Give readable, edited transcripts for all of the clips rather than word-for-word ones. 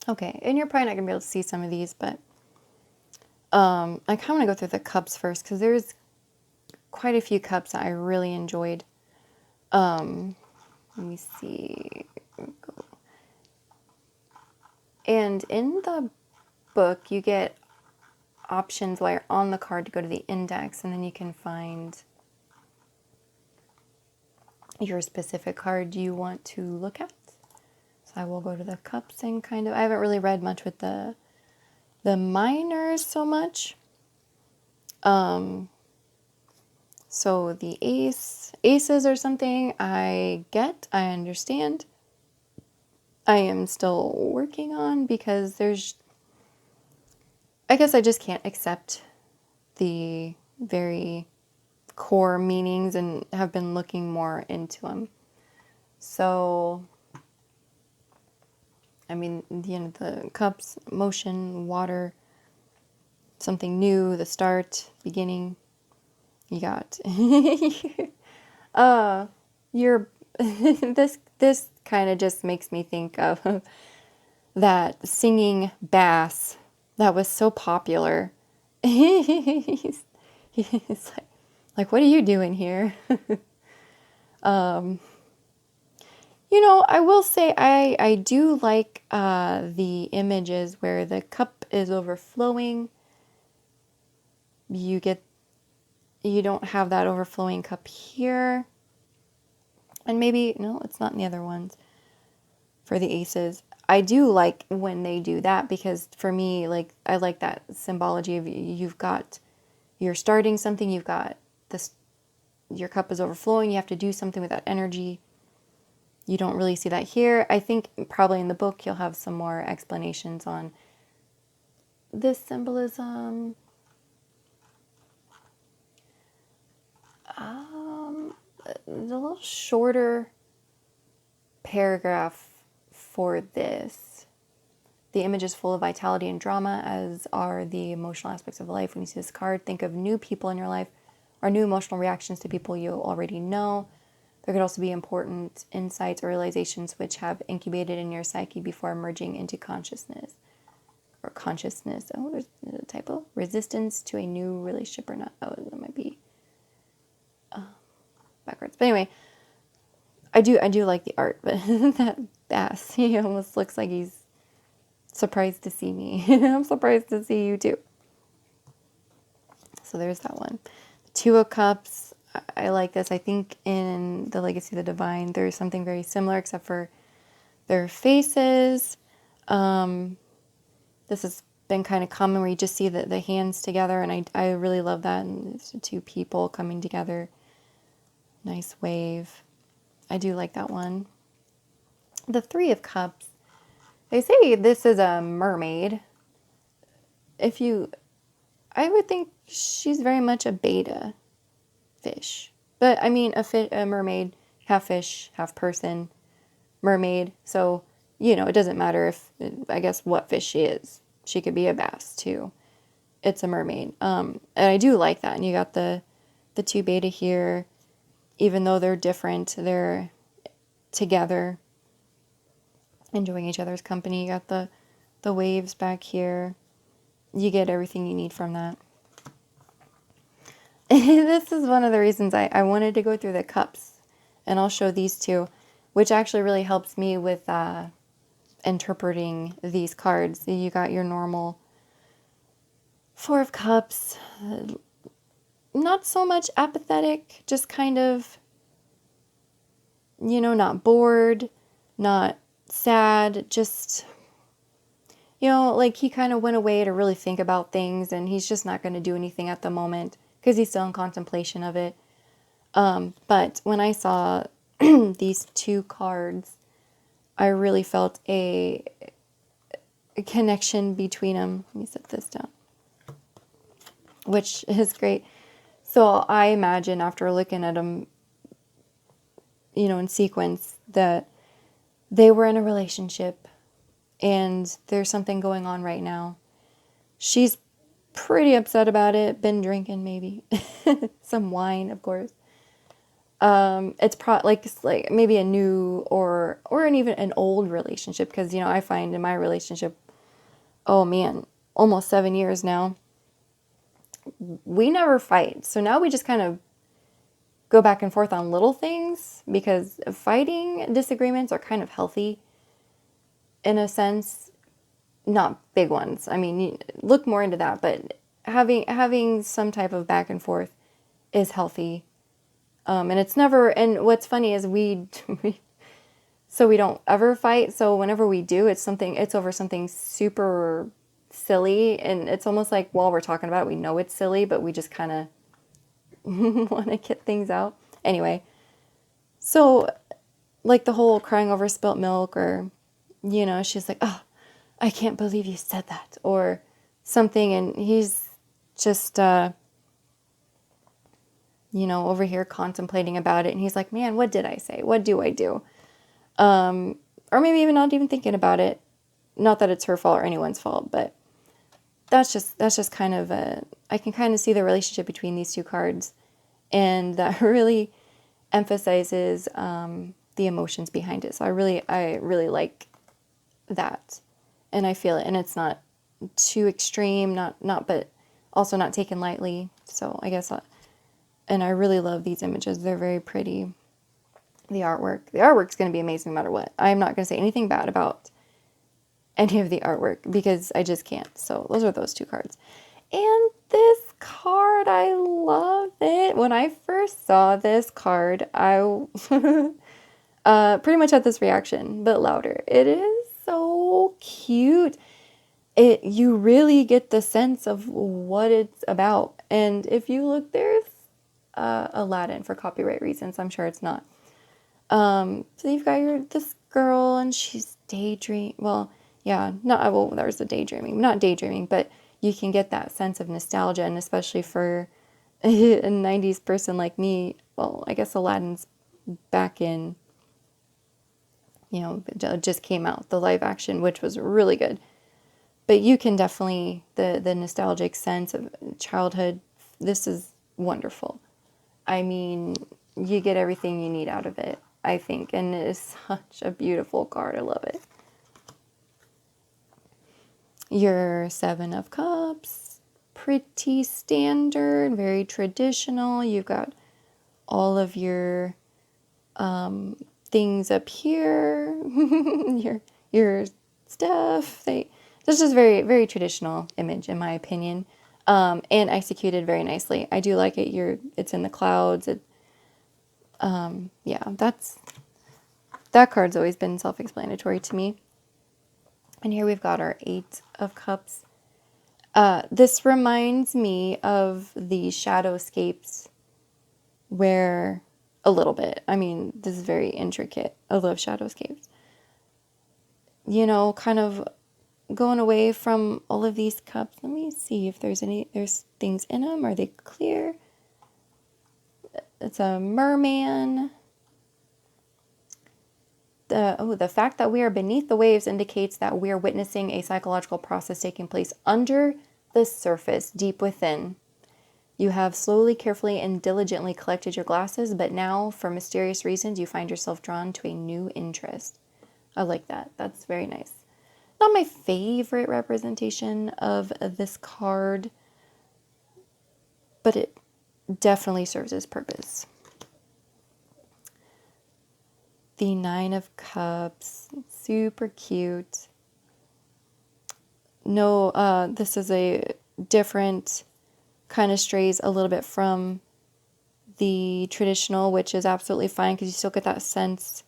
Okay, and you're probably not going to be able to see some of these, but I kind of want to go through the cups first because there's quite a few cups that I really enjoyed. Let me see. And in the book, you get options while you're on the card to go to the index, and then you can find your specific card you want to look at. So I will go to the cups and kind of, I haven't really read much with the minors so much. So the aces are something I get, I understand. I am still working on because I guess I just can't accept the very core meanings and have been looking more into them. So, I mean, the cups, motion, water, something new, the start, beginning. You got you're this kind of just makes me think of that singing bass that was so popular. he's like, what are you doing here? I will say I do like the images where the cup is overflowing. You don't have that overflowing cup here. And maybe, no, it's not in the other ones for the aces. I do like when they do that because for me, like, I like that symbology of you're starting something, you've got this, your cup is overflowing, you have to do something with that energy. You don't really see that here. I think probably in the book you'll have some more explanations on this symbolism. The little shorter paragraph for this. The image is full of vitality and drama, as are the emotional aspects of life. When you see this card, think of new people in your life or new emotional reactions to people you already know. There could also be important insights or realizations which have incubated in your psyche before emerging into consciousness. Or consciousness. Oh, there's a typo. Resistance to a new relationship or not. Oh, that might be backwards. But anyway, I do like the art, but that bass, he almost looks like he's surprised to see me. I'm surprised to see you too. So there's that one. Two of Cups. I like this. I think in the Legacy of the Divine, there's something very similar except for their faces. This has been kind of common where you just see the hands together, and I really love that. And it's two people coming together. Nice wave. I do like that one. The Three of Cups. They say this is a mermaid. I would think she's very much a beta fish. But I mean, a mermaid, half fish, half person, mermaid. So, it doesn't matter I guess, what fish she is. She could be a bass too. It's a mermaid. And I do like that. And you got the two beta here. Even though they're different, they're together, enjoying each other's company. You got the waves back here. You get everything you need from that. This is one of the reasons I wanted to go through the cups. And I'll show these two, which actually really helps me with interpreting these cards. You got your normal Four of Cups. Not so much apathetic, just kind of, not bored, not sad, just, like he kind of went away to really think about things and he's just not going to do anything at the moment because he's still in contemplation of it. But when I saw these two cards, I really felt a connection between them. Let me set this down, which is great. So I imagine after looking at them, in sequence, that they were in a relationship and there's something going on right now. She's pretty upset about it, been drinking maybe, some wine, of course. It's like maybe a new or even an old relationship, because you know I find in my relationship, oh man, almost 7 years now, we never fight. So now we just kind of go back and forth on little things, because fighting disagreements are kind of healthy in a sense, not big ones. I mean, look more into that, but having some type of back and forth is healthy. And it's never, and what's funny is so we don't ever fight. So whenever we do, it's over something super silly. And it's almost like while we're talking about it, we know it's silly, but we just kind of want to get things out. Anyway, so like the whole crying over spilt milk, or, you know, she's like, oh, I can't believe you said that, or something. And he's just, over here contemplating about it. And he's like, man, what did I say? What do I do? Or maybe even not even thinking about it. Not that it's her fault or anyone's fault, but that's just kind of I can kind of see the relationship between these two cards, and that really emphasizes the emotions behind it. So I really like that, and I feel it, and it's not too extreme, but also not taken lightly. So I guess, and I really love these images. They're very pretty. The artwork's going to be amazing no matter what. I'm not going to say anything bad about any of the artwork because I just can't. So those are those two cards. And this card, I love it. When I first saw this card, I pretty much had this reaction, but louder. It is so cute. You really get the sense of what it's about. And if you look, there's Aladdin for copyright reasons. I'm sure it's not. So you've got this girl, and she's daydreaming. Well, yeah, there's the daydreaming. Not daydreaming, but you can get that sense of nostalgia, and especially for a 90s person like me, well, I guess Aladdin's back in, just came out, the live action, which was really good. But you can definitely, the nostalgic sense of childhood, this is wonderful. I mean, you get everything you need out of it, I think, and it is such a beautiful card. I love it. Your Seven of Cups, pretty standard, very traditional. You've got all of your things up here, your stuff. This is very, very traditional image, in my opinion, and executed very nicely. I do like it. It's in the clouds. That card's always been self-explanatory to me. And here we've got our Eight of Cups. This reminds me of the Shadowscapes, where a little bit. I mean, this is very intricate. I love Shadowscapes. Kind of going away from all of these cups. Let me see if there's things in them. Are they clear? It's a merman. The fact that we are beneath the waves indicates that we are witnessing a psychological process taking place under the surface, deep within. You have slowly, carefully, and diligently collected your glasses, but now, for mysterious reasons, you find yourself drawn to a new interest. I like that. That's very nice. Not my favorite representation of this card, but it definitely serves its purpose. The Nine of Cups, super cute. No, this is a different kind of strays a little bit from the traditional, which is absolutely fine because you still get that sense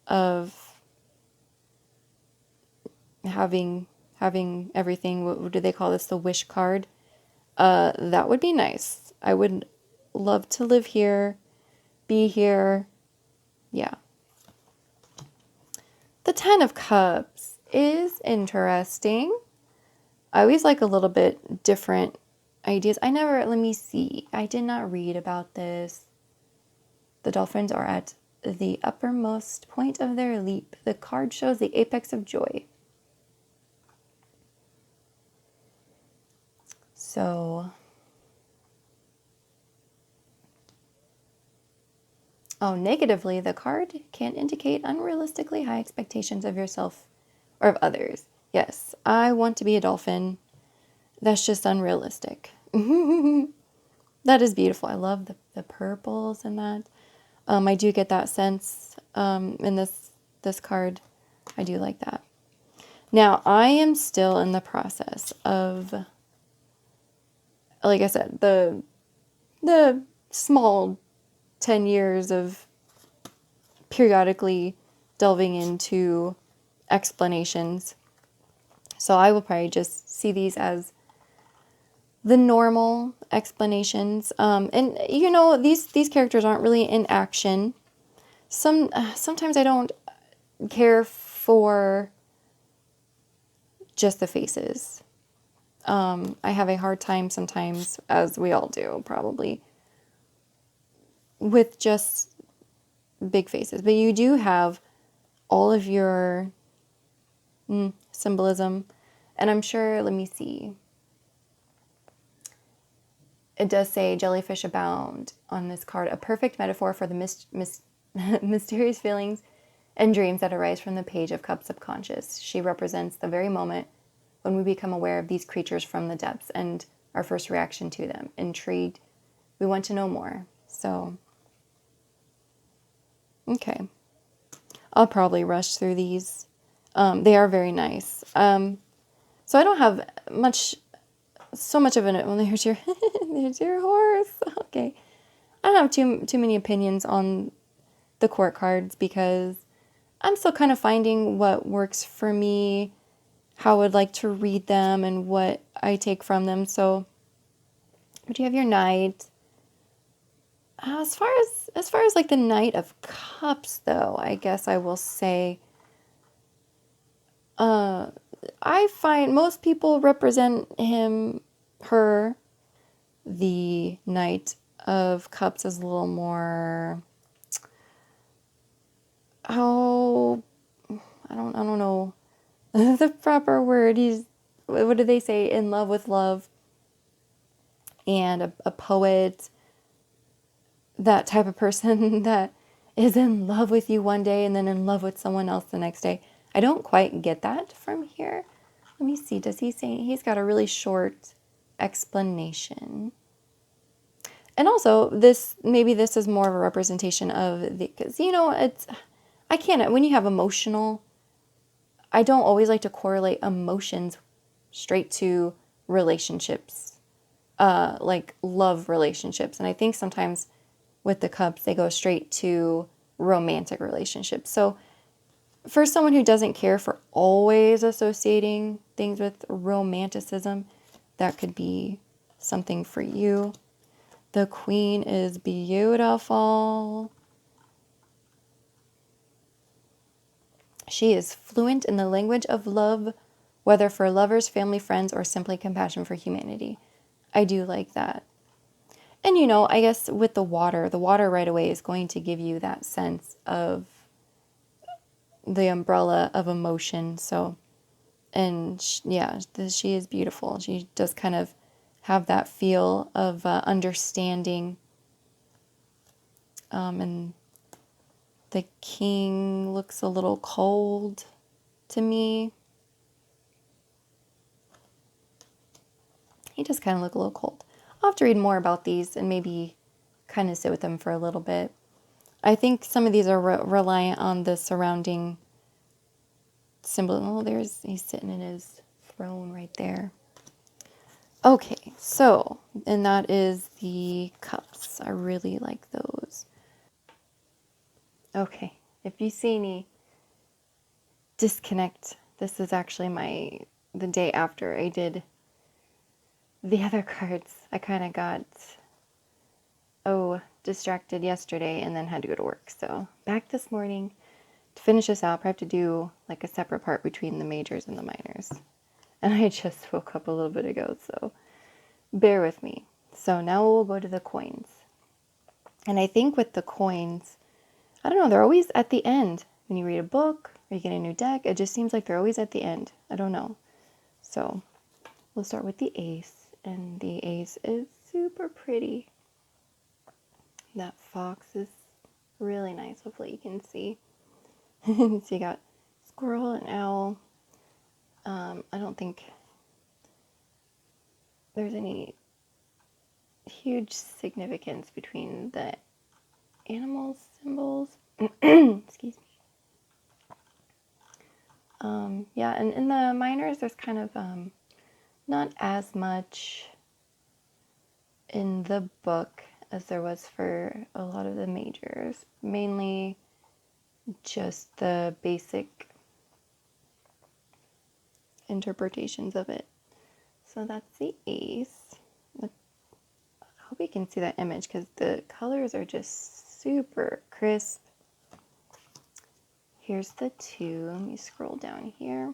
of having everything. What do they call this? The wish card. That would be nice. I would love to live here, be here. Yeah. The Ten of Cups is interesting. I always like a little bit different ideas. Let me see. I did not read about this. The dolphins are at the uppermost point of their leap. The card shows the apex of joy. So, Oh, negatively, the card can indicate unrealistically high expectations of yourself or of others. Yes, I want to be a dolphin. That's just unrealistic. That is beautiful. I love the purples in that. I do get that sense in this card. I do like that. Now, I am still in the process of, like I said, the small 10 years of periodically delving into explanations. So I will probably just see these as the normal explanations. And you know, these characters aren't really in action. Sometimes I don't care for just the faces. I have a hard time sometimes, as we all do probably, with just big faces. But you do have all of your symbolism. And I'm sure, let me see. It does say jellyfish abound on this card, a perfect metaphor for the mysterious feelings and dreams that arise from the page of Cups subconscious. She represents the very moment when we become aware of these creatures from the depths and our first reaction to them. Intrigued, we want to know more. So, okay. I'll probably rush through these. They are very nice. So I don't have so much of an, well, there's your, there's your horse. Okay. I don't have too many opinions on the court cards because I'm still kind of finding what works for me, how I would like to read them, and what I take from them. So, but you have your Knight. As far as like the Knight of Cups, though, I guess I will say, I find most people represent her, the Knight of Cups, as a little more. Oh, I don't know the proper word. What do they say? In love with love, and a poet. That type of person that is in love with you one day and then in love with someone else the next day. I don't quite get that from here. Let me see. Does he say? He's got a really short explanation. And also, maybe this is more of a representation of because you know I can't, when you have emotional, I don't always like to correlate emotions straight to relationships, like love relationships. And I think sometimes with the Cups, they go straight to romantic relationships. So for someone who doesn't care for always associating things with romanticism, that could be something for you. The Queen is beautiful. She is fluent in the language of love, whether for lovers, family, friends, or simply compassion for humanity. I do like that. And, you know, I guess with the water right away is going to give you that sense of the umbrella of emotion. So, and she is beautiful. She does kind of have that feel of understanding. And the King looks a little cold to me. He does kind of look a little cold. I'll have to read more about these and maybe kind of sit with them for a little bit. I think some of these are reliant on the surrounding symbol. Oh, he's sitting in his throne right there. Okay, so, and that is the Cups. I really like those. Okay, if you see any disconnect, this is actually the day after I did the other cards. I kind of got distracted yesterday and then had to go to work. So back this morning to finish this out. I have to do like a separate part between the majors and the minors. And I just woke up a little bit ago, so bear with me. So now we'll go to the coins. And I think with the coins, I don't know, they're always at the end. When you read a book or you get a new deck, it just seems like they're always at the end. I don't know. So we'll start with the ace. And the ace is super pretty. That fox is Really nice. Hopefully you can see. So you got squirrel and owl. I don't think there's any huge significance between the animal symbols. Excuse me. Yeah, and in the minors, there's kind of not as much in the book as there was for a lot of the majors. Mainly just the basic interpretations of it. So that's the ace. I hope you can see that image because the colors are just super crisp. Here's the 2. Let me scroll down here.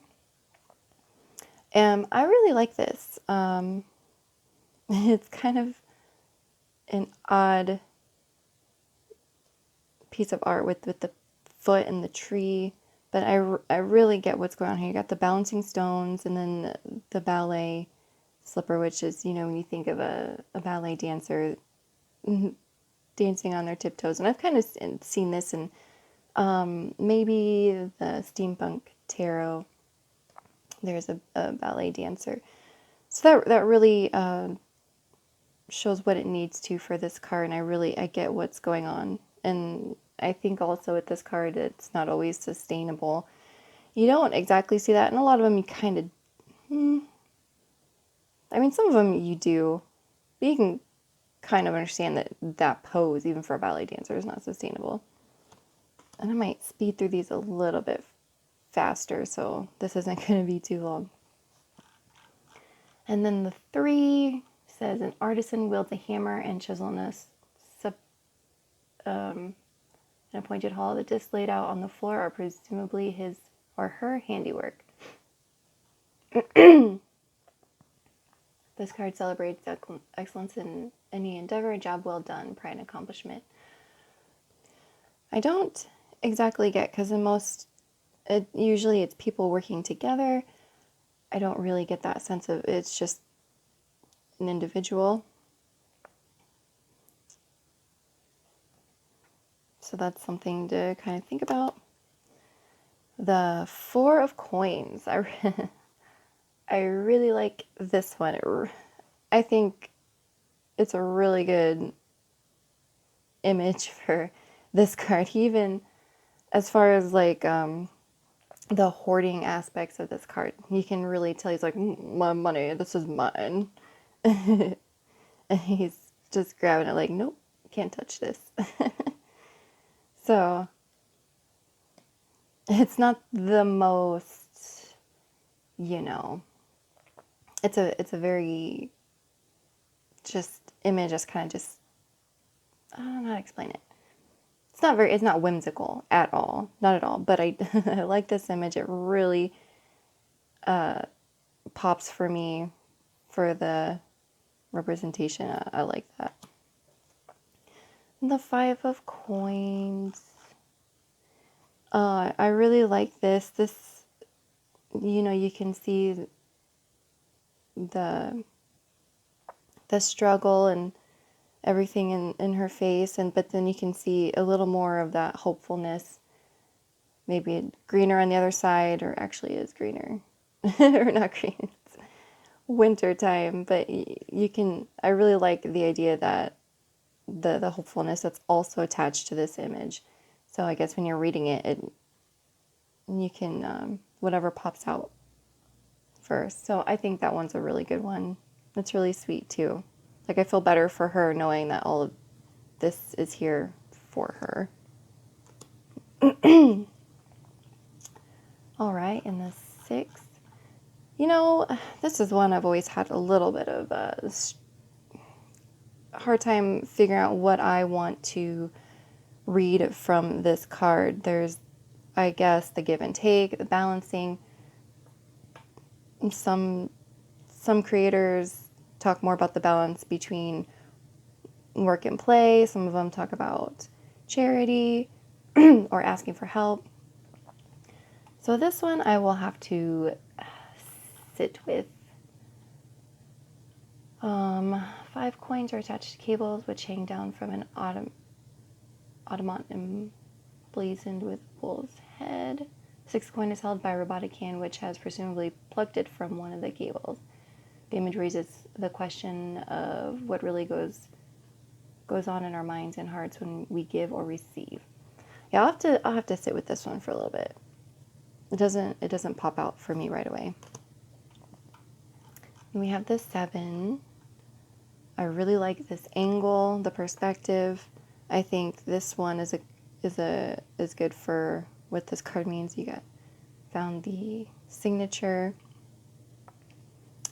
I really like this. It's kind of an odd piece of art with the foot and the tree, but I really get what's going on here. You got the balancing stones and then the ballet slipper, which is, you know, when you think of a ballet dancer dancing on their tiptoes. And I've kind of seen this in maybe the Steampunk Tarot. There's a ballet dancer. So that really shows what it needs to for this card, and I get what's going on. And I think also with this card, it's not always sustainable. You don't exactly see that, and a lot of them you kind of, I mean, some of them you do, but you can kind of understand that pose, even for a ballet dancer, is not sustainable. And I might speed through these a little bit faster, so this isn't going to be too long. And then the 3 says an artisan wields a hammer and chisel in an appointed hall. The discs laid out on the floor are presumably his or her handiwork. This card celebrates excellence in any endeavor, job well done, pride and accomplishment. I don't exactly get, because usually it's people working together. I don't really get that sense of it's just an individual. So that's something to kind of think about. The 4 of coins. I really like this one. I think it's a really good image for this card. Even as far as like the hoarding aspects of this card, you can really tell he's like, my money, this is mine. And he's just grabbing it like, nope, can't touch this. So it's not the most, you know, it's a very just image, just kind of just, I don't know how to explain it. It's not whimsical at all, not at all, but I like this image. It really pops for me for the representation. I like that. The 5 of coins. I really like this. This, you know, you can see the struggle and everything in her face, but then you can see a little more of that hopefulness. Maybe greener on the other side, or actually is greener. Or not green, it's winter time, but I really like the idea that the hopefulness that's also attached to this image. So I guess when you're reading it you can, whatever pops out first. So I think that one's a really good one. It's really sweet too. Like, I feel better for her knowing that all of this is here for her. All right, and the 6th. You know, this is one I've always had a little bit of a hard time figuring out what I want to read from this card. There's, I guess, the give and take, the balancing. Some creators talk more about the balance between work and play. Some of them talk about charity or asking for help. So this one I will have to sit with. 5 coins are attached to cables which hang down from an Automata emblazoned with a bull's head. 6th coin is held by a robotic hand, which has presumably plucked it from one of the cables. The image raises the question of what really goes on in our minds and hearts when we give or receive. Yeah, I'll have to sit with this one for a little bit. It doesn't pop out for me right away. And we have the 7. I really like this angle, the perspective. I think this one is good for what this card means. You found the signature.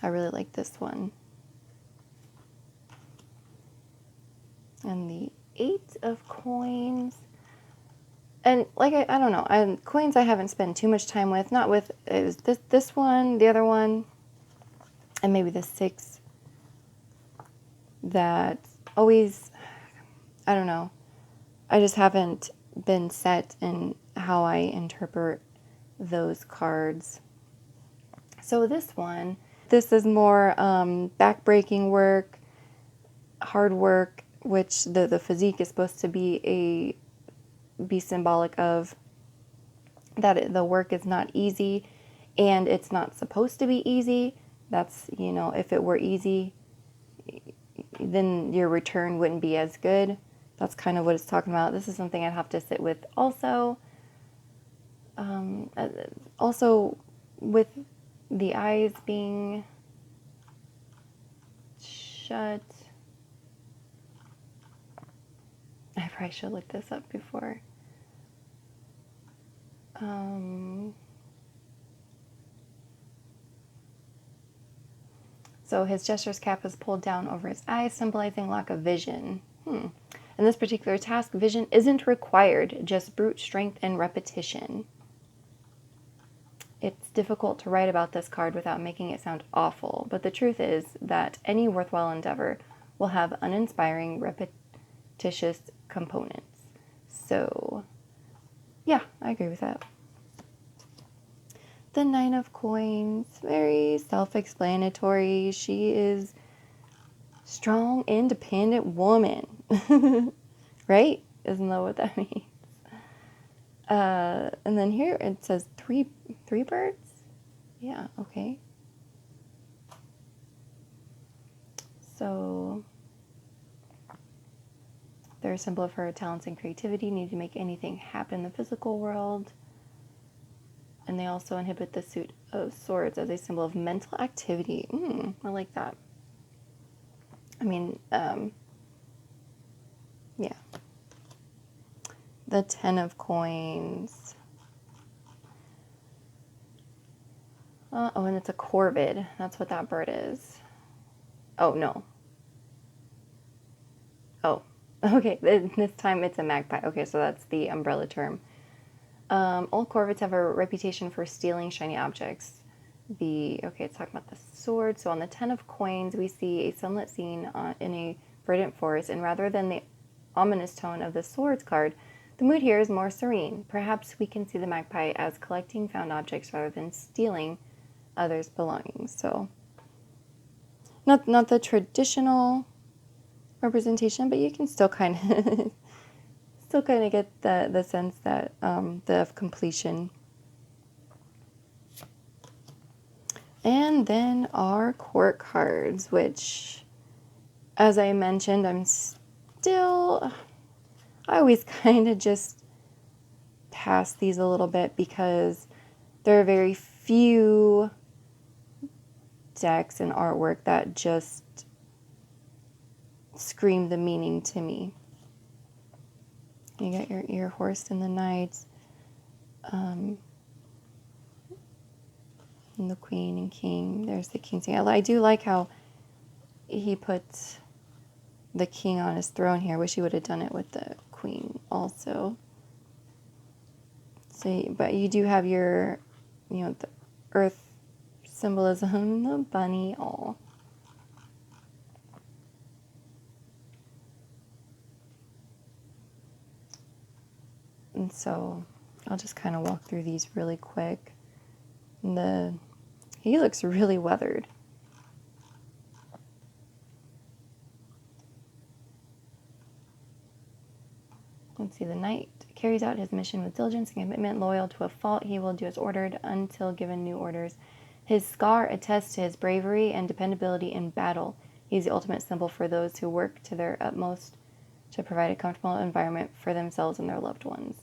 I really like this one. And the 8 of coins. And like I don't know, coins I haven't spent too much time with. Not with, it was this one, the other one, and maybe the 6. That always, I don't know, I just haven't been set in how I interpret those cards. So this is more back-breaking work, hard work, which the physique is supposed to be symbolic of that the work is not easy, and it's not supposed to be easy. That's, if it were easy, then your return wouldn't be as good. That's kind of what it's talking about. This is something I'd have to sit with also. Also, with the eyes being shut. I probably should look this up before. So his jester's cap is pulled down over his eyes, symbolizing lack of vision. In this particular task, vision isn't required, just brute strength and repetition. It's difficult to write about this card without making it sound awful, but the truth is that any worthwhile endeavor will have uninspiring, repetitious components. So, yeah, I agree with that. The 9 of coins, very self-explanatory. She is strong, independent woman. Right? Isn't that what that means? And then here it says three birds? Yeah, okay. So they're a symbol of her talents and creativity, need to make anything happen in the physical world. And they also inhibit the suit of swords as a symbol of mental activity. I like that. I mean, yeah. The 10 of coins. Oh, and it's a corvid. That's what that bird is. Oh, no. Oh, okay. This time it's a magpie. Okay, so that's the umbrella term. All corvids have a reputation for stealing shiny objects. It's talking about the sword. So on the 10 of coins, we see a sunlit scene in a verdant forest, and rather than the ominous tone of the swords card, the mood here is more serene. Perhaps we can see the magpie as collecting found objects rather than stealing others' belongings. So, not the traditional representation, but you can still kind of get the sense that of completion. And then our court cards, which, as I mentioned, I always kind of just pass these a little bit because there are very few decks and artwork that just scream the meaning to me. You got your ear horse and the knights, and the queen and king. There's the king. I do like how he puts the king on his throne here. Wish he would have done it with the queen also. So, but you do have your, the earth symbolism, the bunny, all. And so I'll just kind of walk through these really quick. He looks really weathered. Let's see, the knight carries out his mission with diligence and commitment. Loyal to a fault, he will do as ordered until given new orders. His scar attests to his bravery and dependability in battle. He's the ultimate symbol for those who work to their utmost to provide a comfortable environment for themselves and their loved ones.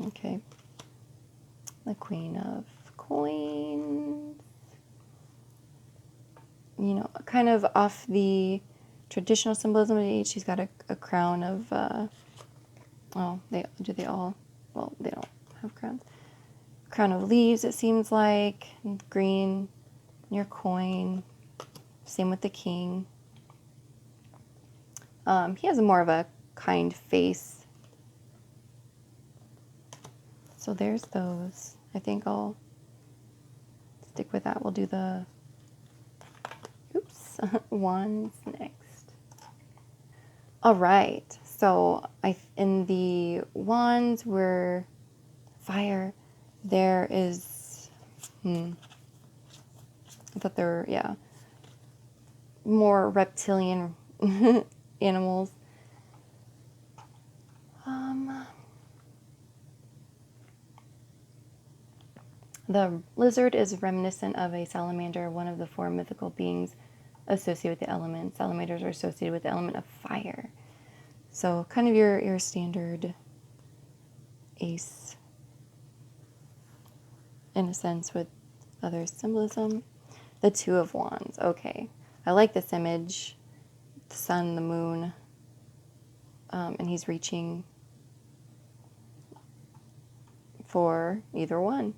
Okay. The Queen of Coins. You know, kind of off the traditional symbolism of the age. She's got a crown of, they all? Well, they don't have crowns. Crown of leaves, it seems like. Green, your coin. Same with the king. He has more of a kind face. So there's those. I think I'll stick with that. We'll do the wands next. All right. So in the wands were fire. There is, I thought there were, more reptilian animals. The lizard is reminiscent of a salamander, one of the four mythical beings associated with the element. Salamanders are associated with the element of fire. So kind of your standard ace in a sense with other symbolism. The Two of Wands. Okay. I like this image. The sun, the moon, and he's reaching for either one.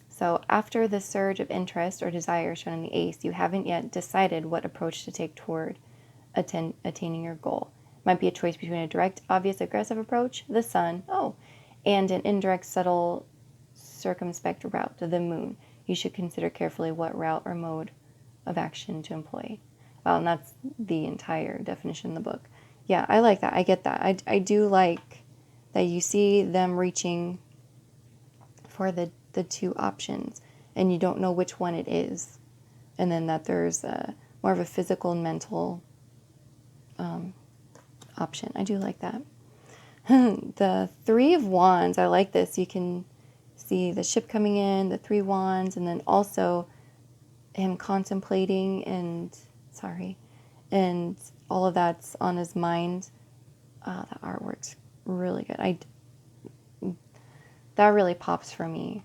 So after the surge of interest or desire shown in the ace, you haven't yet decided what approach to take toward attaining your goal. It might be a choice between a direct, obvious, aggressive approach, the sun, and an indirect, subtle, circumspect route, the moon. You should consider carefully what route or mode of action to employ. Well, and that's the entire definition in the book. Yeah, I like that. I get that. I do like that you see them reaching for the two options, and you don't know which one it is. And then that there's more of a physical and mental option. I do like that. The Three of Wands, I like this. You can see the ship coming in, the Three Wands, and then also him contemplating and all of that's on his mind. The artwork's really good. That really pops for me.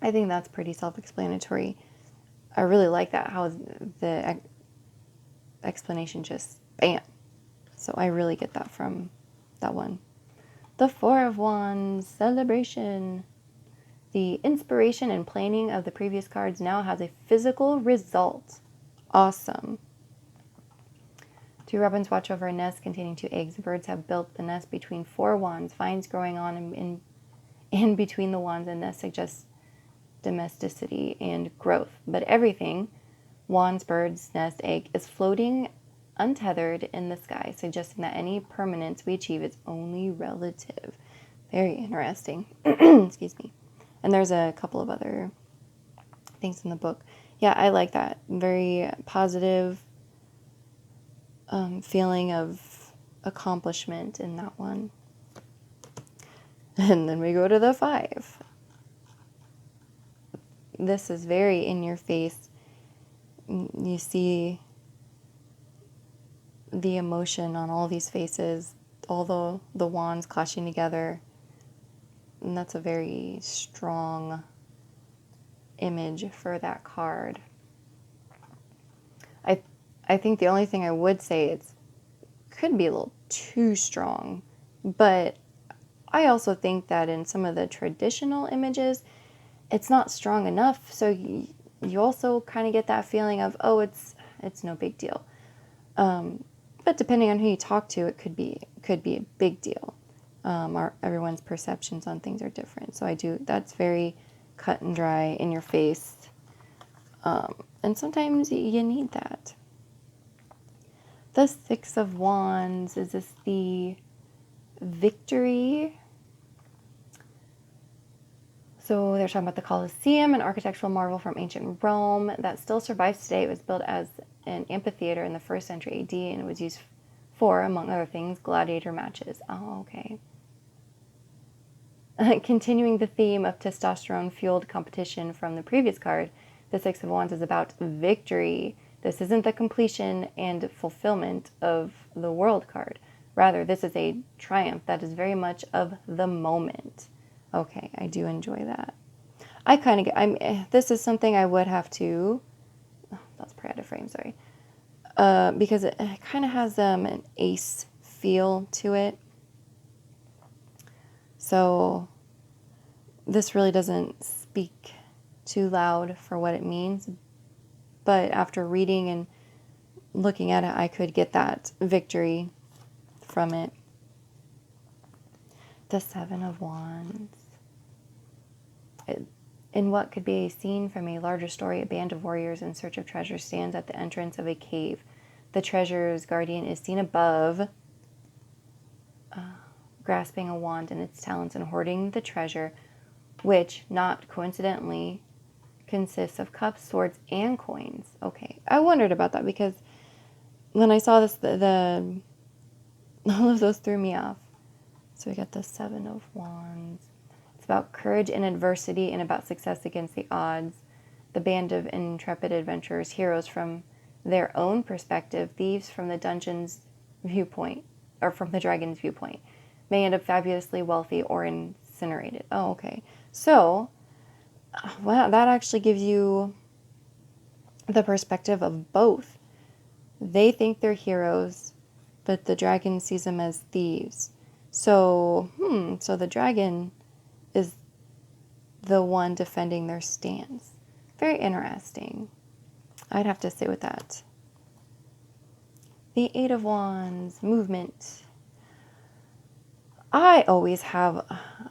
I think that's pretty self-explanatory. I really like that, how the explanation just bam. So I really get that from that one. The Four of Wands, celebration. The inspiration and planning of the previous cards now has a physical result. Awesome. Two robins watch over a nest containing 2 eggs. The birds have built the nest between 4 wands. Vines growing on in between the wands and nest suggests domesticity and growth. But everything, wands, birds, nest, egg, is floating untethered in the sky, suggesting that any permanence we achieve is only relative. Very interesting. Excuse me. And there's a couple of other things in the book. Yeah, I like that. Very positive feeling of accomplishment in that one. And then we go to the 5. This is very in your face. You see the emotion on all these faces, all the wands clashing together. And that's a very strong image for that card. I think the only thing I would say, it could be a little too strong, but I also think that in some of the traditional images, it's not strong enough. So you also kind of get that feeling of, it's no big deal. But depending on who you talk to, it could be a big deal. Everyone's perceptions on things are different. So that's very cut and dry, in your face. And sometimes you need that. The 6 of Wands, is this the victory? So they're talking about the Colosseum, an architectural marvel from ancient Rome that still survives today. It was built as an amphitheater in the 1st century AD, and it was used for, among other things, gladiator matches. Oh, okay. Continuing the theme of testosterone-fueled competition from the previous card, the Six of Wands is about victory. This isn't the completion and fulfillment of the World card. Rather, this is a triumph that is very much of the moment. Okay, I do enjoy that. I kind of get, this is something I would have to, oh, that's probably out of frame, sorry. Because it kind of has an ace feel to it. So this really doesn't speak too loud for what it means. But after reading and looking at it, I could get that victory from it. The Seven of Wands. In what could be a scene from a larger story, a band of warriors in search of treasure stands at the entrance of a cave. The treasure's guardian is seen above, grasping a wand in its talons and hoarding the treasure, which, not coincidentally, consists of cups, swords, and coins. Okay, I wondered about that because when I saw this, all of those threw me off. So we got the Seven of Wands. It's about courage in adversity and about success against the odds. The band of intrepid adventurers, heroes from their own perspective, thieves from the dungeon's viewpoint, or from the dragon's viewpoint, may end up fabulously wealthy or incinerated. Oh, okay. So, well, that actually gives you the perspective of both. They think they're heroes, but the dragon sees them as thieves. So, so the dragon is the one defending their stance. Very interesting. I'd have to sit with that. The Eight of Wands, movement. I always have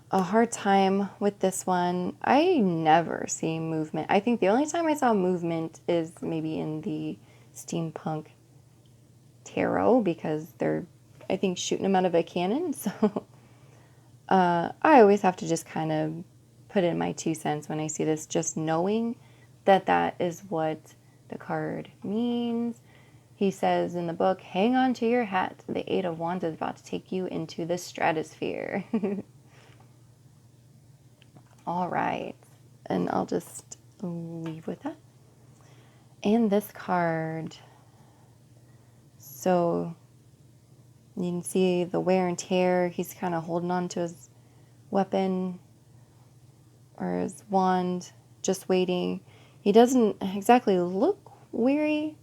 a hard time with this one. I never see movement. I think the only time I saw movement is maybe in the steampunk tarot because they're, I think, shooting them out of a cannon. So I always have to just kind of put in my 2 cents when I see this, just knowing that that is what the card means. He says in the book, hang on to your hat. The Eight of Wands is about to take you into the stratosphere. All right. And I'll just leave with that. And this card. So you can see the wear and tear. He's kind of holding on to his weapon or his wand, just waiting. He doesn't exactly look weary.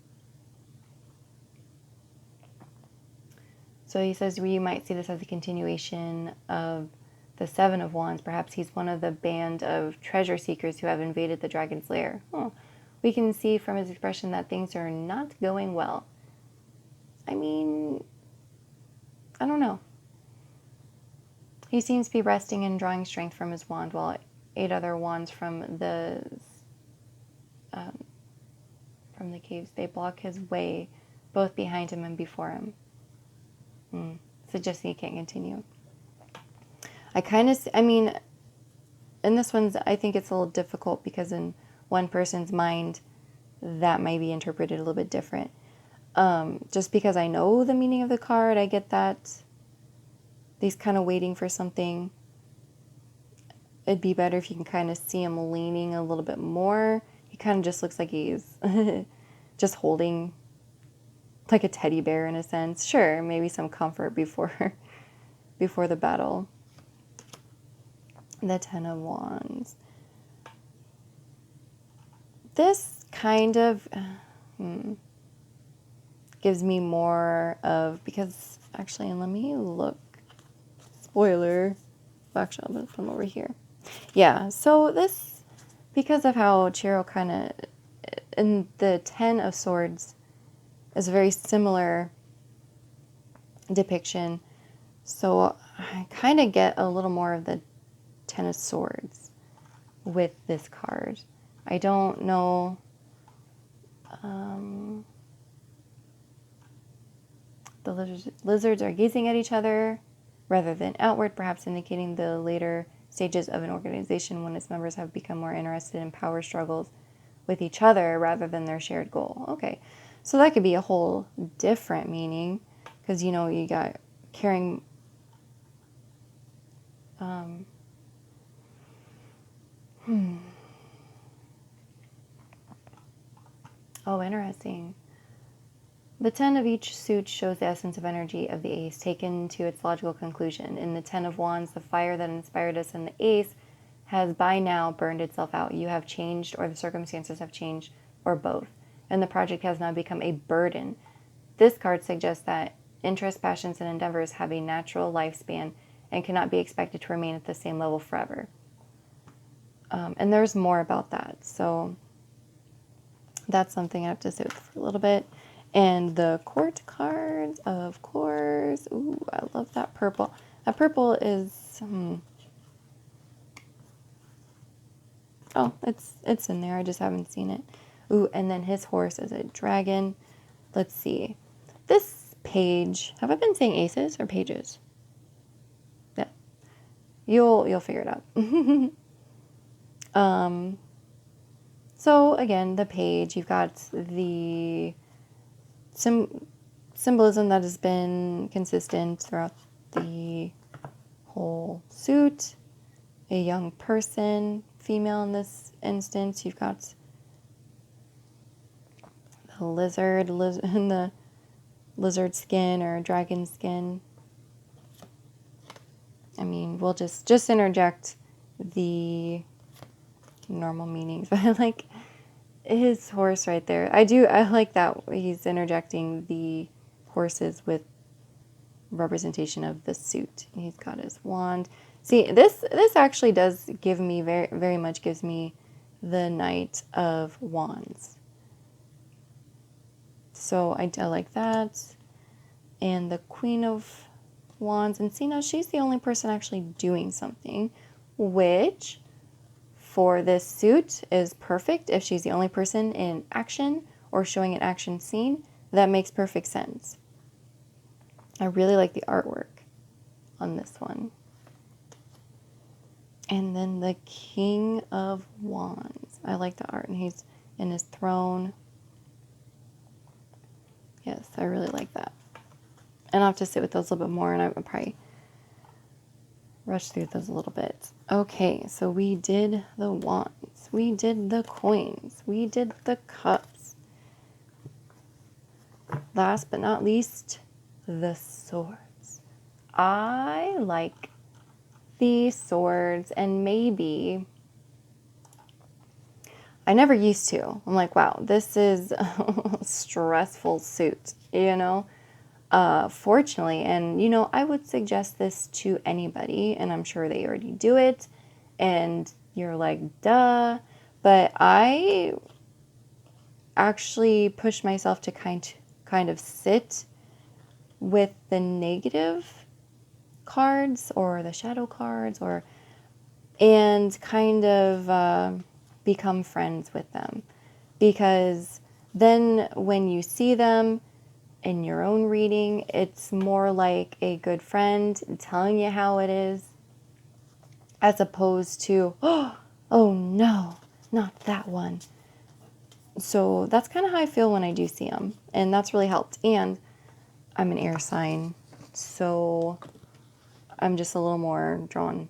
So he says you might see this as a continuation of the Seven of Wands. Perhaps he's one of the band of treasure seekers who have invaded the dragon's lair. We can see from his expression that things are not going well. I mean, I don't know. He seems to be resting and drawing strength from his wand, while 8 other wands from the caves, they block his way, both behind him and before him. Suggesting he can't continue. I mean, in this one's, I think it's a little difficult because in one person's mind, that might be interpreted a little bit different. Just because I know the meaning of the card, I get that he's kind of waiting for something. It'd be better if you can kind of see him leaning a little bit more. He kind of just looks like he's just holding like a teddy bear in a sense. Sure, maybe some comfort before the battle. The Ten of Wands. This kind of gives me more of, because actually, let me look. Spoiler. Actually, I'll put them over here. Yeah, so this, because of how Chiro kind of, in the Ten of Swords, is a very similar depiction. So I kind of get a little more of the Ten of Swords with this card. I don't know. The lizards are gazing at each other rather than outward, perhaps indicating the later stages of an organization when its members have become more interested in power struggles with each other rather than their shared goal. Okay, so that could be a whole different meaning, because, you know, you got caring. Oh, interesting. The 10 of each suit shows the essence of energy of the ace taken to its logical conclusion. In the 10 of wands, the fire that inspired us in the ace has by now burned itself out. You have changed, or the circumstances have changed, or both, and the project has now become a burden. This card suggests that interests, passions, and endeavors have a natural lifespan and cannot be expected to remain at the same level forever. And there's more about that. So that's something I have to sit with for a little bit. And the court cards, of course. Ooh, I love that purple. That purple is... Oh, it's in there. I just haven't seen it. Ooh, and then his horse is a dragon. Let's see. This page... Have I been saying aces or pages? Yeah. You'll figure it out. So again, the page, you've got the symbolism that has been consistent throughout the whole suit. A young person, female in this instance. You've got the lizard in the lizard skin or dragon skin. I mean, we'll just interject the normal meanings, but I like his horse right there. I like that he's interjecting the horses with representation of the suit. He's got his wand. See, this actually does give me very much gives me the Knight of Wands. So I like that. And the Queen of Wands. And see, now she's the only person actually doing something, which for this suit is perfect. If she's the only person in action or showing an action scene, that makes perfect sense. I really like the artwork on this one. And then the King of Wands. I like the art, and he's in his throne. Yes, I really like that. And I'll have to sit with those a little bit more, and I'll probably rush through those a little bit. Okay, so we did the wands. We did the coins. We did the cups. Last but not least, the swords. I like the swords, and maybe I never used to. I'm like, wow, this is a stressful suit, you know? Fortunately, and you know, I would suggest this to anybody, and I'm sure they already do it, and you're like, duh, but I actually push myself to kind of sit with the negative cards or the shadow cards, and kind of become friends with them, because then when you see them in your own reading, it's more like a good friend telling you how it is, as opposed to, oh no, not that one. So that's kind of how I feel when I do see them, and that's really helped. And I'm an air sign, so I'm just a little more drawn.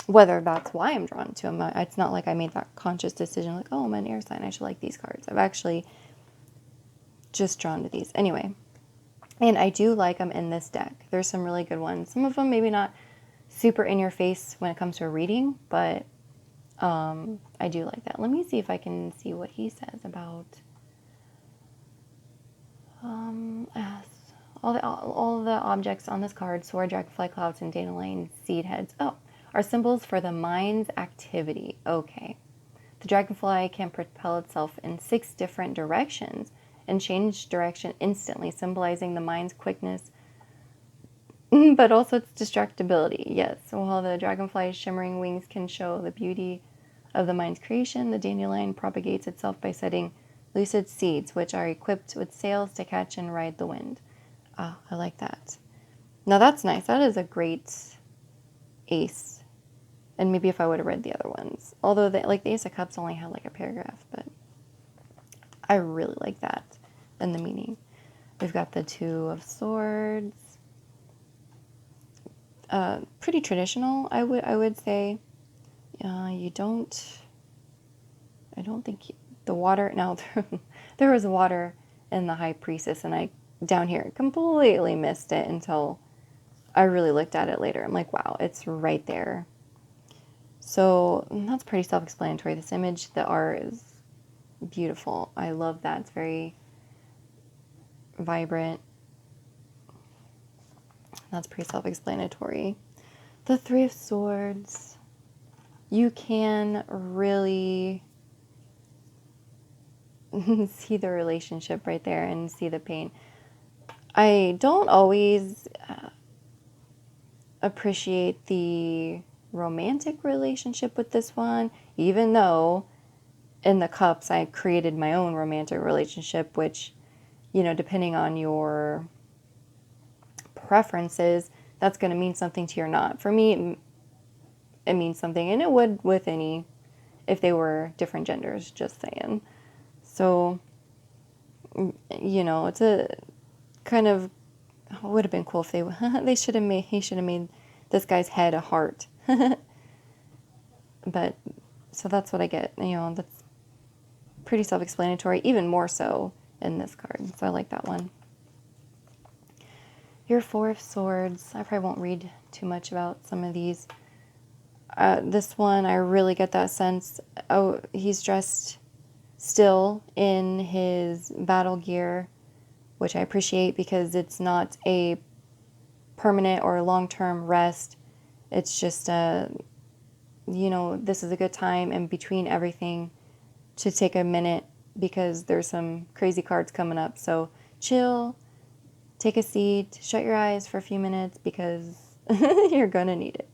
Whether that's why I'm drawn to them, it's not like I made that conscious decision, like, oh, I'm an air sign, I should like these cards. I've actually just drawn to these. Anyway, and I do like them in this deck. There's some really good ones. Some of them maybe not super in your face when it comes to a reading, but I do like that. Let me see if I can see what he says about all the objects on this card: sword, dragonfly, clouds, and dandelion seed heads. Oh, are symbols for the mind's activity. Okay. The dragonfly can propel itself in 6 different directions and change direction instantly, symbolizing the mind's quickness, but also its distractibility. Yes, while the dragonfly's shimmering wings can show the beauty of the mind's creation, the dandelion propagates itself by setting lucid seeds, which are equipped with sails to catch and ride the wind. Oh, I like that. Now that's nice. That is a great ace. And maybe if I would have read the other ones. Although, like, the Ace of Cups only had, like, a paragraph. But I really like that and the meaning. We've got the Two of Swords. Pretty traditional, I would say. I don't think the water, no, there was water in the High Priestess, and I, down here, completely missed it until I really looked at it later. I'm like, wow, it's right there. So that's pretty self-explanatory. This image, the art is beautiful. I love that. It's very vibrant. That's pretty self-explanatory. The Three of Swords. You can really see the relationship right there and see the pain. I don't always appreciate the romantic relationship with this one, even though in the cups I created my own romantic relationship, which, you know, depending on your preferences, that's going to mean something to you or not. For me, it means something, and it would with any, if they were different genders, just saying. So, you know, it's a kind of, it would have been cool if he should have made this guy's head a heart. But, so that's what I get, you know, that's pretty self-explanatory, even more so in this card. So I like that one. Your Four of Swords. I probably won't read too much about some of these. This one, I really get that sense. Oh, he's dressed still in his battle gear, which I appreciate because it's not a permanent or long-term rest. It's just you know, this is a good time in between everything to take a minute because there's some crazy cards coming up. So chill, take a seat, shut your eyes for a few minutes because you're going to need it.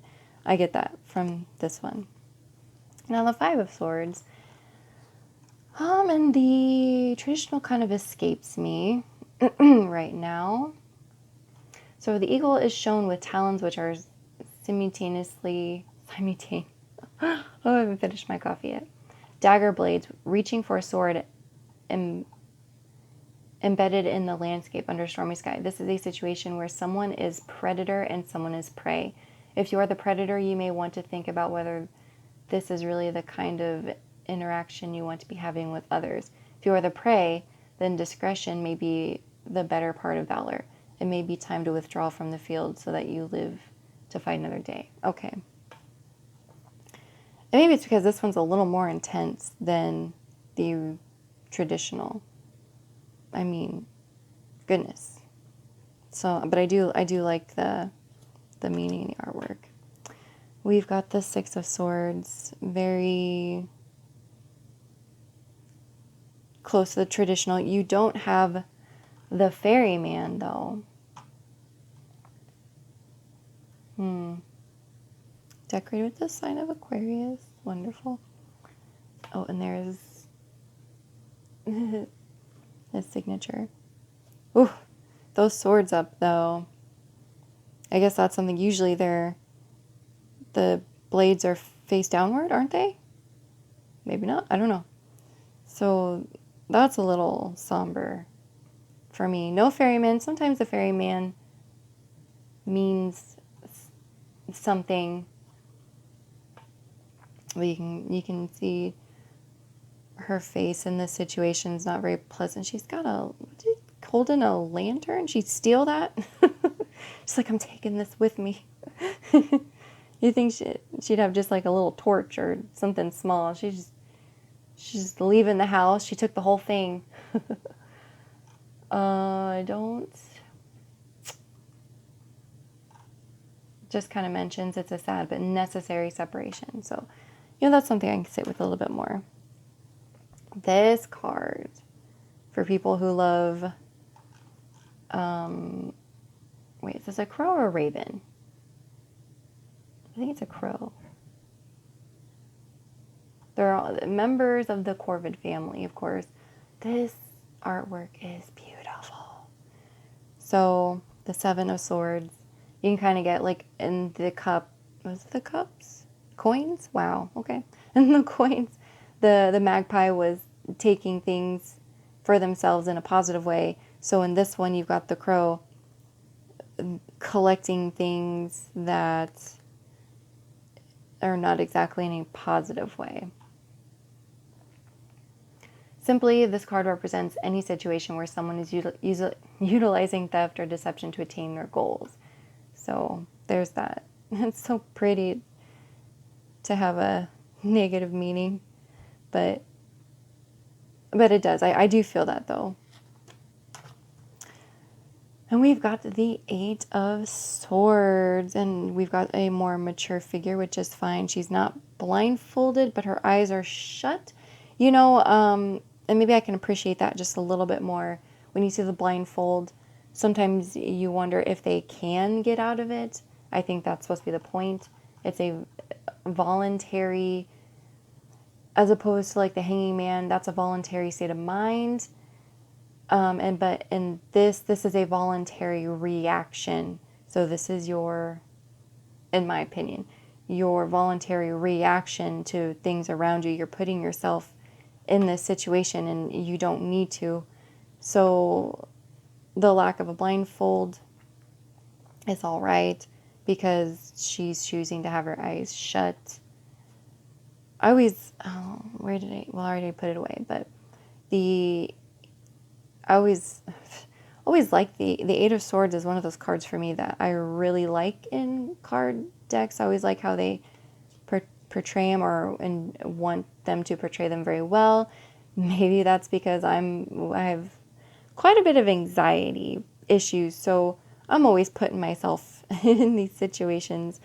I get that from this one. Now the Five of Swords. And the traditional kind of escapes me right now. So the eagle is shown with talons which are simultaneously. Oh, I haven't finished my coffee yet. Dagger blades reaching for a sword embedded in the landscape under stormy sky. This is a situation where someone is predator and someone is prey. If you are the predator, you may want to think about whether this is really the kind of interaction you want to be having with others. If you are the prey, then discretion may be the better part of valor. It may be time to withdraw from the field so that you live to fight another day. Okay. And maybe it's because this one's a little more intense than the traditional. I mean, goodness. So, but I do like the meaning in the artwork. We've got the Six of Swords, very close to the traditional. You don't have the ferryman, though. Decorated with the sign of Aquarius. Wonderful. Oh, and there's his signature. Ooh, those swords up, though. I guess that's something. Usually the blades are face downward, aren't they? Maybe not. I don't know. So that's a little somber for me. No ferryman. Sometimes the ferryman means something. You can see her face in this situation is not very pleasant. She's got holding a lantern. She'd steal that. She's like, I'm taking this with me. You think she'd have just like a little torch or something small. She's leaving the house. She took the whole thing. I don't. Just kind of mentions it's a sad but necessary separation. So, you know, that's something I can sit with a little bit more. This card, for people who love, wait, is this a crow or a raven? I think it's a crow. They're all members of the Corvid family, of course. This artwork is beautiful. So, the Seven of Swords, you can kind of get, like, in the cup, was it the cups? Coins? Wow, okay. And the coins, the magpie was taking things for themselves in a positive way. So in this one, you've got the crow collecting things that are not exactly in a positive way. Simply, this card represents any situation where someone is utilizing theft or deception to attain their goals. So there's that. It's so pretty to have a negative meaning, but it does. I do feel that though. And we've got the Eight of Swords, and we've got a more mature figure, which is fine. She's not blindfolded, but her eyes are shut. You know, and maybe I can appreciate that just a little bit more. When you see the blindfold, sometimes you wonder if they can get out of it. I think that's supposed to be the point. It's a voluntary, as opposed to like the hanging man, that's a voluntary state of mind. But in this is a voluntary reaction. So this is your, in my opinion, your voluntary reaction to things around you. You're putting yourself in this situation and you don't need to. So the lack of a blindfold is all right because she's choosing to have her eyes shut. I always, I already put it away, but I always like the Eight of Swords is one of those cards for me that I really like in card decks. I always like how they portray them and want them to portray them very well. Maybe that's because I have quite a bit of anxiety issues, so I'm always putting myself in these situations.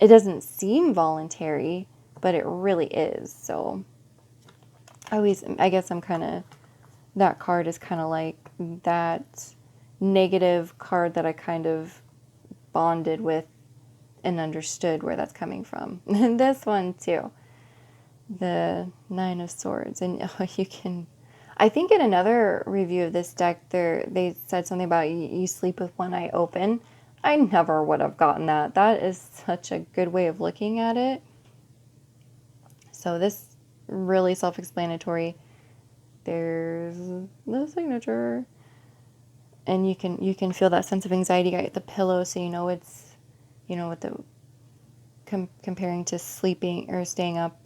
It doesn't seem voluntary, but it really is. So I guess I'm kind of, that card is kind of like that negative card that I kind of bonded with and understood where that's coming from. And this one too, the Nine of Swords. And you can, I think in another review of this deck, they said something about you sleep with one eye open. I never would have gotten that. That is such a good way of looking at it. So this really self-explanatory. There's the signature. And you can feel that sense of anxiety at the pillow, so you know it's, with the comparing to sleeping or staying up.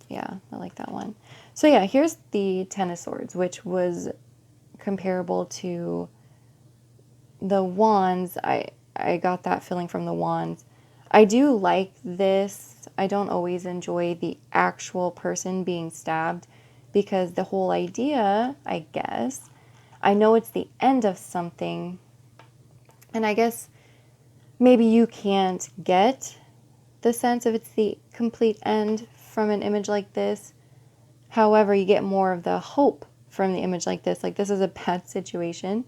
Yeah, I like that one. So yeah, here's the Ten of Swords, which was comparable to the Wands. I got that feeling from the Wands. I do like this. I don't always enjoy the actual person being stabbed because the whole idea, I guess, I know it's the end of something, and I guess maybe you can't get the sense of it's the complete end from an image like this. However, you get more of the hope from the image like this. Like, this is a bad situation.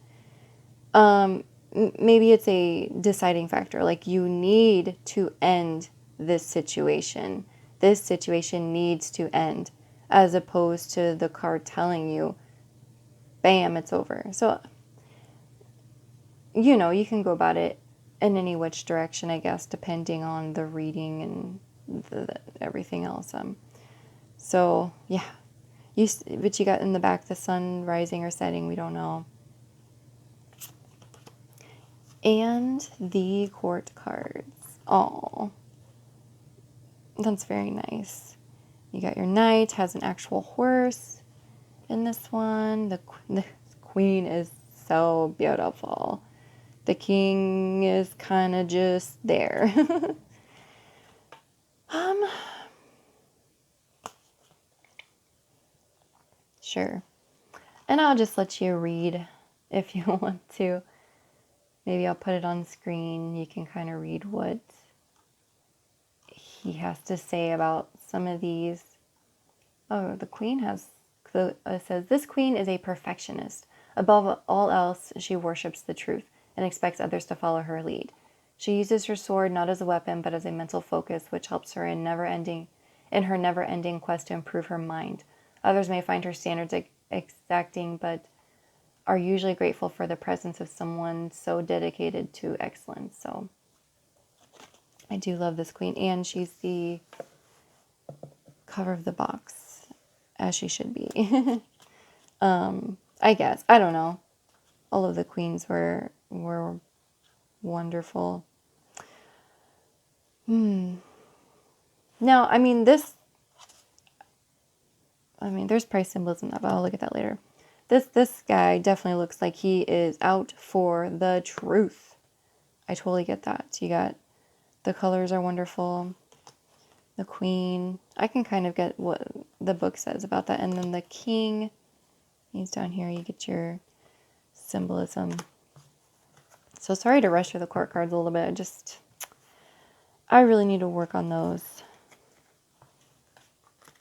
Maybe it's a deciding factor. Like, you need to end this situation. This situation needs to end, as opposed to the card telling you, bam, it's over. So, you can go about it in any which direction, I guess, depending on the reading and everything else. So, yeah. But you got in the back the sun rising or setting, we don't know. And the court cards. Oh, that's very nice. You got your knight, has an actual horse in this one. The queen is so beautiful. The king is kind of just there. Sure. And I'll just let you read if you want to. Maybe I'll put it on screen. You can kind of read what he has to say about some of these. Oh, the queen says, this queen is a perfectionist. Above all else, she worships the truth and expects others to follow her lead. She uses her sword not as a weapon, but as a mental focus, which helps her in her never-ending quest to improve her mind. Others may find her standards exacting, but are usually grateful for the presence of someone so dedicated to excellence. So I do love this queen, and she's the cover of the box, as she should be. I guess. I don't know. All of the queens were wonderful. Now, I mean, there's price symbols in that, but I'll look at that later. This guy definitely looks like he is out for the truth. I totally get that. So you got the colors are wonderful. The queen. I can kind of get what the book says about that. And then the king. He's down here. You get your symbolism. So sorry to rush through the court cards a little bit. I really need to work on those.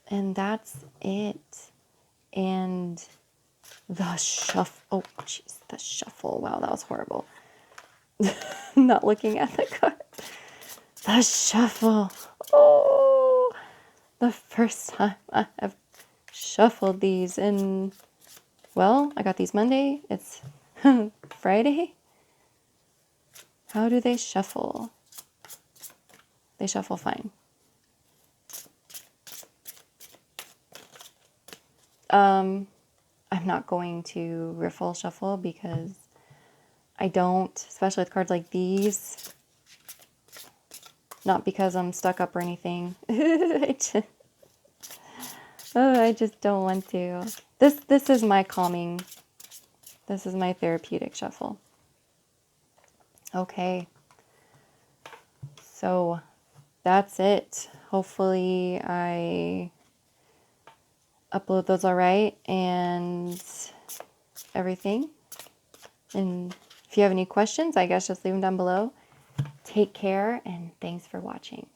And that's it. And the shuffle. Oh, jeez. The shuffle. Wow, that was horrible. Not looking at the card. The shuffle. Oh, the first time I have shuffled these. And, well, I got these Monday. It's Friday. How do they shuffle? They shuffle fine. I'm not going to riffle shuffle because I don't, especially with cards like these. Not because I'm stuck up or anything. I just don't want to. This is my calming. This is my therapeutic shuffle. Okay. So that's it. Hopefully I upload those all right and everything. And if you have any questions, I guess just leave them down below. Take care and thanks for watching.